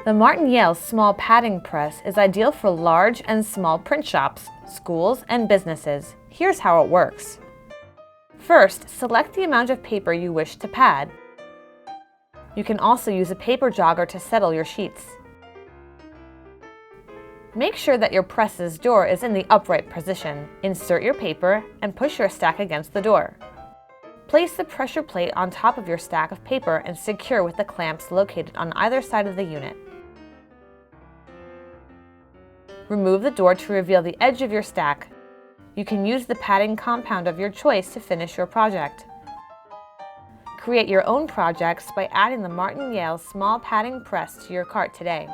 The Martin-Yale small padding press is ideal for large and small print shops, schools, and businesses. Here's how it works. First, select the amount of paper you wish to pad. You can also use a paper jogger to settle your sheets. Make sure that your press's door is in the upright position. Insert your paper and push your stack against the door. Place the pressure plate on top of your stack of paper and secure with the clamps located on either side of the unit. Remove the door to reveal the edge of your stack. You can use the padding compound of your choice to finish your project. Create your own projects by adding the Martin-Yale small padding press to your cart today.